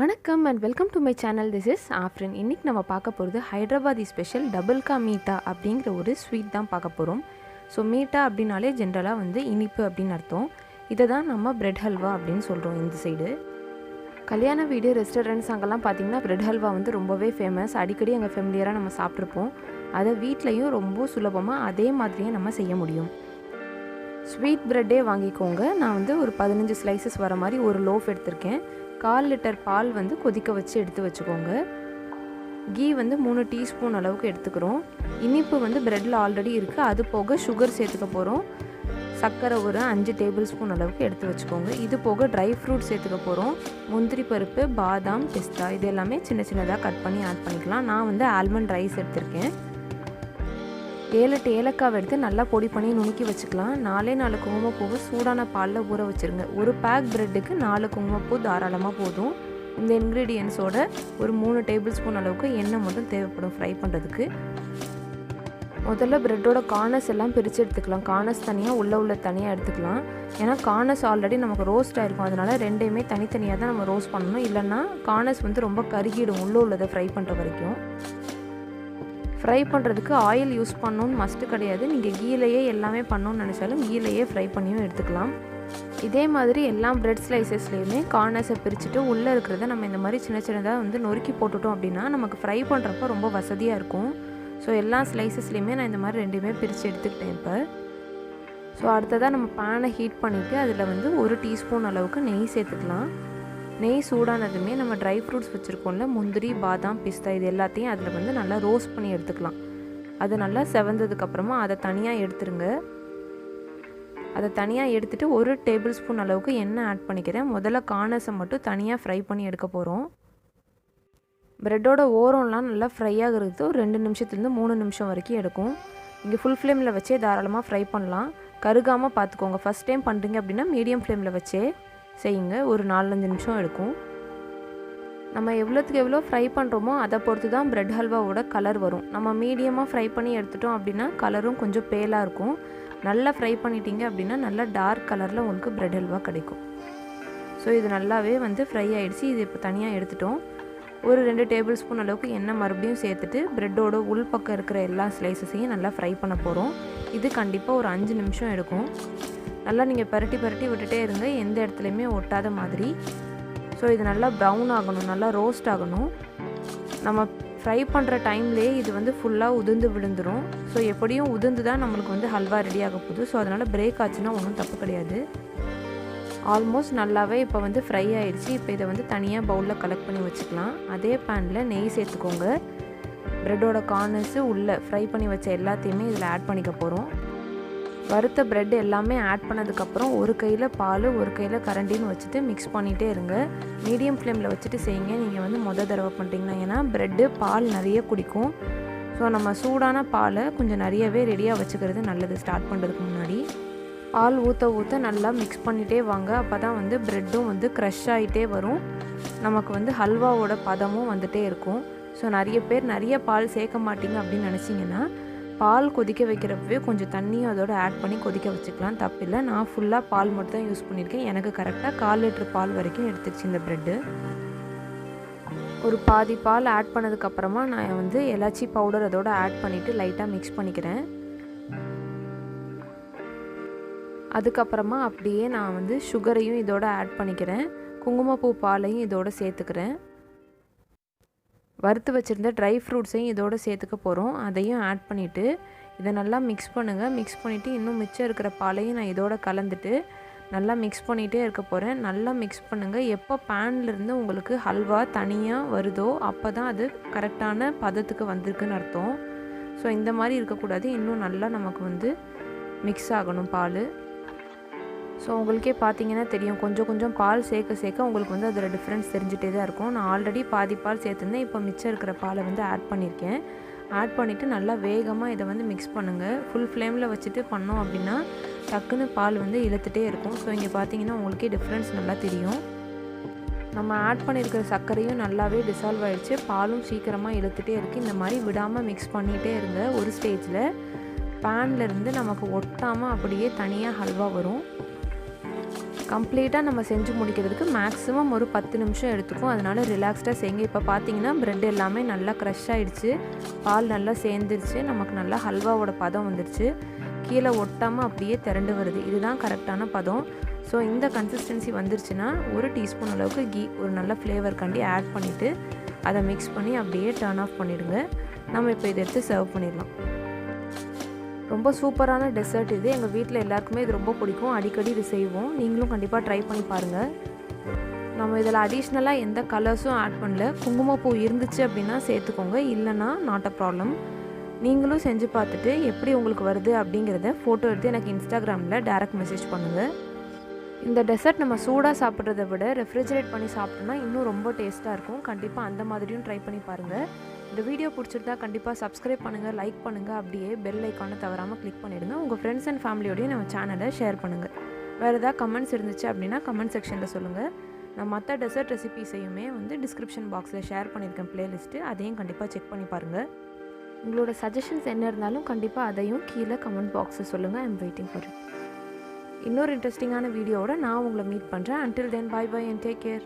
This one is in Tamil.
வணக்கம் and welcome to my channel. This is Afreen. இன்றைக்கி நம்ம பார்க்க போகிறது ஹைதராபாதி ஸ்பெஷல் டபுள் கா மீட்டா அப்படிங்கிற ஒரு ஸ்வீட் தான் பார்க்க போகிறோம். ஸோ மீட்டா அப்படின்னாலே ஜென்ரலாக இனிப்பு அப்படின்னு அர்த்தம். இதை தான் நம்ம பிரெட் ஹல்வா அப்படின்னு சொல்கிறோம் இந்த சைடு. கல்யாண வீடு, ரெஸ்டாரண்ட்ஸ் அங்கெல்லாம் பார்த்திங்கன்னா பிரெட் ஹல்வா ரொம்பவே ஃபேமஸ். அடிக்கடி அங்கே ஃபெமிலியராக நம்ம சாப்பிட்ருப்போம். அதை வீட்லேயும் ரொம்ப சுலபமாக அதே மாதிரியே நம்ம செய்ய முடியும். ஸ்வீட் ப்ரெட்டே வாங்கிக்கோங்க. நான் ஒரு 15 ஸ்லைசஸ் வர மாதிரி ஒரு லோஃப் எடுத்திருக்கேன். 1/4 லிட்டர் பால் கொதிக்க வச்சு எடுத்து வச்சுக்கோங்க. கீ 3 டீஸ்பூன் அளவுக்கு எடுத்துக்கிறோம். இனிப்பு ப்ரெட்டில் ஆல்ரெடி இருக்குது. அது போக சுகர் சேர்த்துக்க போகிறோம். சர்க்கரை ஒரு 5 டேபிள் ஸ்பூன் அளவுக்கு எடுத்து வச்சுக்கோங்க. இது போக ட்ரை ஃப்ரூட் சேர்த்துக்க போகிறோம். முந்திரி பருப்பு, பாதாம், பிஸ்தா இது எல்லாமே சின்ன சின்னதாக கட் பண்ணி ஆட் பண்ணிக்கலாம். நான் ஆல்மண்ட் ரைஸ் எடுத்திருக்கேன். 7-8 ஏலக்காய் எடுத்து நல்லா பொடி பண்ணி நுணுக்கி வச்சுக்கலாம். 4 குங்குமப்பூவை சூடான பாலில் ஊற வச்சுருங்க. ஒரு பேக் ப்ரெட்டுக்கு 4 குங்குமப்பூ தாராளமாக போதும். இந்த இன்க்ரீடியன்ஸோட ஒரு 3 டேபிள் ஸ்பூன் அளவுக்கு எண்ணெய் மட்டும் தேவைப்படும் ஃப்ரை பண்ணுறதுக்கு. முதல்ல ப்ரெட்டோட கார்னர்ஸ் எல்லாம் பிரித்து எடுத்துக்கலாம். கார்னர்ஸ் தனியாக, உள்ள தனியாக எடுத்துக்கலாம். ஏன்னா கார்னர்ஸ் ஆல்ரெடி நமக்கு ரோஸ்ட் ஆகிருக்கும். அதனால் ரெண்டையுமே தனித்தனியாக தான் நம்ம ரோஸ்ட் பண்ணணும். இல்லைன்னா கார்னர்ஸ் ரொம்ப கருகிடும் உள்ளதை ஃப்ரை பண்ணுற வரைக்கும். ஃப்ரை பண்ணுறதுக்கு ஆயில் யூஸ் பண்ணணுன்னு மஸ்ட்டு கிடையாது. நீங்கள் கீலையே எல்லாமே பண்ணணுன்னு நினச்சாலும் கீலையே ஃப்ரை பண்ணியும் எடுத்துக்கலாம். இதே மாதிரி எல்லா ப்ரெட் ஸ்லைசஸ்லேயுமே கார்னர்ஸை பிரிச்சுட்டு உள்ளே இருக்கிறத நம்ம இந்த மாதிரி சின்ன சின்னதாக நொறுக்கி போட்டுட்டோம் அப்படின்னா நமக்கு ஃப்ரை பண்ணுறப்ப ரொம்ப வசதியாக இருக்கும். ஸோ எல்லா ஸ்லைசஸ்லேயுமே நான் இந்த மாதிரி ரெண்டுமே பிரித்து எடுத்துக்கிட்டேன் இப்போ. ஸோ அடுத்ததாக நம்ம பேனை ஹீட் பண்ணிவிட்டு அதில் 1 டீஸ்பூன் அளவுக்கு நெய் சேர்த்துக்கலாம். நெய் சூடானதுமே நம்ம ட்ரை ஃப்ரூட்ஸ் வச்சுருக்கோம்ல, முந்திரி, பாதாம், பிஸ்தா இது எல்லாத்தையும் அதில் நல்லா ரோஸ்ட் பண்ணி எடுத்துக்கலாம். அது நல்லா செவந்ததுக்கப்புறமா அதை தனியாக எடுத்துருங்க. அதை தனியாக எடுத்துகிட்டு 1 டேபிள் ஸ்பூன் அளவுக்கு எண்ணெய் ஆட் பண்ணிக்கிறேன். முதல்ல கார்னர்ஸை மட்டும் தனியாக ஃப்ரை பண்ணி எடுக்க போகிறோம். ப்ரெட்டோட ஓரம்லாம் நல்லா ஃப்ரை ஆகிறது ஒரு 2 நிமிஷத்துலேருந்து 3 நிமிஷம் வரைக்கும் எடுக்கும். இங்கே ஃபுல் ஃப்ளேமில் வச்சே தாராளமாக ஃப்ரை பண்ணலாம். கருகாமல் பார்த்துக்கோங்க. ஃபஸ்ட் டைம் பண்ணுறீங்க அப்படின்னா மீடியம் ஃப்ளேமில் வச்சே செய்யுங்க. ஒரு 4-5 நிமிஷம் எடுக்கும். நம்ம எவ்வளோத்துக்கு எவ்வளோ ஃப்ரை பண்ணுறோமோ அதை பொறுத்து தான் பிரெட் ஹல்வாவோட கலர் வரும். நம்ம மீடியமாக ஃப்ரை பண்ணி எடுத்துட்டோம் அப்படின்னா கலரும் கொஞ்சம் பேலாக இருக்கும். நல்லா ஃப்ரை பண்ணிட்டீங்க அப்படின்னா நல்லா டார்க் கலரில் உங்களுக்கு பிரெட் ஹல்வா கிடைக்கும். ஸோ இது நல்லாவே ஃப்ரை ஆகிடுச்சு. இது இப்போ தனியாக எடுத்துட்டோம். ஒரு 2 டேபிள் ஸ்பூன் அளவுக்கு எண்ணெய் மறுபடியும் சேர்த்துட்டு ப்ரெட்டோட உள் பக்கம் இருக்கிற எல்லா ஸ்லைசஸையும் நல்லா ஃப்ரை பண்ண போகிறோம். இது கண்டிப்பாக ஒரு 5 நிமிஷம் எடுக்கும். நல்லா நீங்கள் பரட்டி விட்டுட்டே இருங்க, எந்த இடத்துலையுமே ஒட்டாத மாதிரி. ஸோ இது நல்லா ப்ரௌன் ஆகணும், நல்லா ரோஸ்ட் ஆகணும். நம்ம ஃப்ரை பண்ணுற டைம்லேயே இது ஃபுல்லாக உதிர்ந்து விழுந்துடும். ஸோ எப்படியும் உதிர்ந்து தான் நம்மளுக்கு ஹல்வா ரெடி ஆக போகுது. ஸோ அதனால் பிரேக் ஆச்சுன்னா ஒன்றும் தப்பு கிடையாது. ஆல்மோஸ்ட் நல்லாவே இப்போ ஃப்ரை ஆகிடுச்சு. இப்போ இதை தனியாக பவுலில் கலெக்ட் பண்ணி வச்சுக்கலாம். அதே பேனில் நெய் சேர்த்துக்கோங்க. ப்ரெட்டோட கார்னர்ஸு உள்ளே ஃப்ரை பண்ணி வச்ச எல்லாத்தையுமே இதில் ஆட் பண்ணிக்க போகிறோம். வறுத்த ப்ரெட் எல்லாமே ஆட் பண்ணதுக்கப்புறம் ஒரு கையில் பால், ஒரு கையில் கரண்டின்னு வச்சுட்டு மிக்ஸ் பண்ணிகிட்டே இருங்க. மீடியம் ஃப்ளேமில் வச்சுட்டு செய்யுங்க. நீங்கள் மொதல் தடவை பண்ணிட்டீங்கன்னா, ஏன்னா ப்ரெட்டு பால் நிறைய குடிக்கும். ஸோ நம்ம சூடான பாலை கொஞ்சம் நிறையவே ரெடியாக வச்சுக்கிறது நல்லது. ஸ்டார்ட் பண்ணுறதுக்கு முன்னாடி பால் ஊற்ற நல்லா மிக்ஸ் பண்ணிகிட்டே வாங்க. அப்போ தான் ப்ரெட்டும் க்ரஷ் ஆகிட்டே வரும். நமக்கு ஹல்வாவோட பதமும் வந்துகிட்டே இருக்கும். ஸோ நிறைய பேர் நிறைய பால் சேர்க்க மாட்டிங்க அப்படின்னு நினச்சிங்கன்னா பால் கொதிக்க வைக்கிறப்பவே கொஞ்சம் தண்ணியும் அதோட ஆட் பண்ணி கொதிக்க வச்சுக்கலாம், தப்பில்லை. நான் ஃபுல்லாக பால் மட்டும் தான் யூஸ் பண்ணியிருக்கேன். எனக்கு கரெக்டாக 1/4 லிட்டர் பால் வரைக்கும் எடுத்துச்சு இந்த ப்ரெட்டு. ஒரு பாதி பால் ஆட் பண்ணதுக்கப்புறமா நான் எலாச்சி பவுடர் அதோட ஆட் பண்ணிவிட்டு லைட்டாக மிக்ஸ் பண்ணிக்கிறேன். அதுக்கப்புறமா அப்படியே நான் சுகரையும் இதோட ஆட் பண்ணிக்கிறேன். குங்குமப்பூ பாலையும் இதோட சேர்த்துக்கிறேன். வறுத்து வச்சுருந்த ட்ரை ஃப்ரூட்ஸையும் இதோடு சேர்த்துக்க போகிறோம். அதையும் ஆட் பண்ணிவிட்டு இதை நல்லா மிக்ஸ் பண்ணுங்கள். மிக்ஸ் பண்ணிவிட்டு இன்னும் மிச்சம் இருக்கிற பாலையும் நான் இதோட கலந்துட்டு நல்லா மிக்ஸ் பண்ணிகிட்டே இருக்க போகிறேன். நல்லா மிக்ஸ் பண்ணுங்கள். எப்போ பேன்லேருந்து உங்களுக்கு ஹல்வா தனியாக வருதோ அப்போ தான் அது கரெக்டான பதத்துக்கு வந்திருக்குன்னு அர்த்தம். ஸோ இந்த மாதிரி இருக்கக்கூடாது. இன்னும் நல்லா நமக்கு மிக்ஸ் ஆகணும் பால். ஸோ உங்களுக்கே பார்த்தீங்கன்னா தெரியும், கொஞ்சம் பால் சேர்க்க உங்களுக்கு அதோட டிஃப்ரென்ஸ் தெரிஞ்சிட்டே தான் இருக்கும். நான் ஆல்ரெடி பாதி பால் சேர்த்துருந்தேன். இப்போ மிச்சம் இருக்கிற பாலை ஆட் பண்ணியிருக்கேன். ஆட் பண்ணிவிட்டு நல்லா வேகமாக இதை மிக்ஸ் பண்ணுங்கள். ஃபுல் ஃப்ளேமில் வச்சுட்டு பண்ணோம் அப்படின்னா டக்குன்னு பால் இழுத்துட்டே இருக்கும். ஸோ இங்கே பார்த்தீங்கன்னா உங்களுக்கே டிஃப்ரென்ஸ் நல்லா தெரியும். நம்ம ஆட் பண்ணியிருக்கிற சர்க்கரையும் நல்லாவே டிசால்வ் ஆகிடுச்சு. பாலும் சீக்கிரமாக இழுத்துட்டே இருக்குது. இந்த மாதிரி விடாமல் மிக்ஸ் பண்ணிகிட்டே இருங்க. ஒரு ஸ்டேஜில் பேன்லேருந்து நமக்கு ஒட்டாமல் அப்படியே தனியாக ஹல்வா வரும். கம்ப்ளீட்டாக நம்ம செஞ்சு முடிக்கிறதுக்கு மேக்ஸிமம் ஒரு 10 நிமிஷம் எடுத்துக்கும். அதனால் ரிலாக்ஸ்டாக செய்யுங்க. இப்போ பார்த்தீங்கன்னா ப்ரெட் எல்லாமே நல்லா க்ரஷ் ஆகிடுச்சு, பால் நல்லா சேர்ந்துருச்சு, நமக்கு நல்லா ஹல்வாவோட பதம் வந்துடுச்சு, கீழே ஒட்டாமல் அப்படியே திரண்டு வருது. இதுதான் கரெக்டான பதம். ஸோ இந்த கன்சிஸ்டன்சி வந்துருச்சுன்னா 1 டீஸ்பூன் அளவுக்கு கீ ஒரு நல்ல ஃப்ளேவர்க்காண்டி ஆட் பண்ணிவிட்டு அதை மிக்ஸ் பண்ணி அப்படியே டர்ன் ஆஃப் பண்ணிவிடுங்க. நம்ம இப்போ இதை எடுத்து சர்வ் பண்ணிடலாம். ரொம்ப சூப்பரான டெசர்ட் இது. எங்கள் வீட்டில் எல்லாருக்குமே இது ரொம்ப பிடிக்கும். அடிக்கடி இது செய்வோம். நீங்களும் கண்டிப்பாக ட்ரை பண்ணி பாருங்கள். நம்ம இதில் அடிஷ்னலாக எந்த கலர்ஸும் ஆட் பண்ணல. குங்குமப்பூ இருந்துச்சு அப்படின்னா சேர்த்துக்கோங்க, இல்லைன்னா நாட் அ ப்ராப்ளம். நீங்களும் செஞ்சு பார்த்துட்டு எப்படி உங்களுக்கு வருது அப்படிங்கிறத ஃபோட்டோ எடுத்து எனக்கு இன்ஸ்டாகிராமில் டைரக்ட் மெசேஜ் பண்ணுங்கள். இந்த டெசர்ட் நம்ம சூடாக சாப்பிட்றத விட ரெஃப்ரிஜரேட் பண்ணி சாப்பிட்டோம்னா இன்னும் ரொம்ப டேஸ்ட்டாக இருக்கும். கண்டிப்பாக அந்த மாதிரியும் ட்ரை பண்ணி பாருங்கள். இந்த வீடியோ பிடிச்சிருந்தா கண்டிப்பாக சப்ஸ்கிரைப் பண்ணுங்கள், லைக் பண்ணுங்கள், அப்படியே பெல் ஐக்கானை தவறாமல் கிளிக் பண்ணிவிடுங்க. உங்கள் ஃப்ரெண்ட்ஸ் அண்ட் ஃபேமிலியோடையும் நம்ம சேனலை ஷேர் பண்ணுங்கள். வேறு ஏதாவது கமெண்ட்ஸ் இருந்துச்சு அப்படின்னா கமெண்ட் செக்ஷனில் சொல்லுங்கள். நான் மற்ற டெசர்ட் ரெசிபீஸையுமே டிஸ்கிரிப்ஷன் பாக்ஸில் ஷேர் பண்ணியிருக்கேன் பிளேலிஸ்ட்டு, அதையும் கண்டிப்பாக செக் பண்ணி பாருங்கள். உங்களோட சஜஷன்ஸ் என்ன இருந்தாலும் கண்டிப்பாக அதையும் கீழே கமெண்ட் பாக்ஸில் சொல்லுங்கள். I'm waiting for it. இன்னொரு இன்ட்ரெஸ்டிங்கான வீடியோவோட நான் உங்களை மீட் பண்ணுறேன். Until then, bye bye and take care.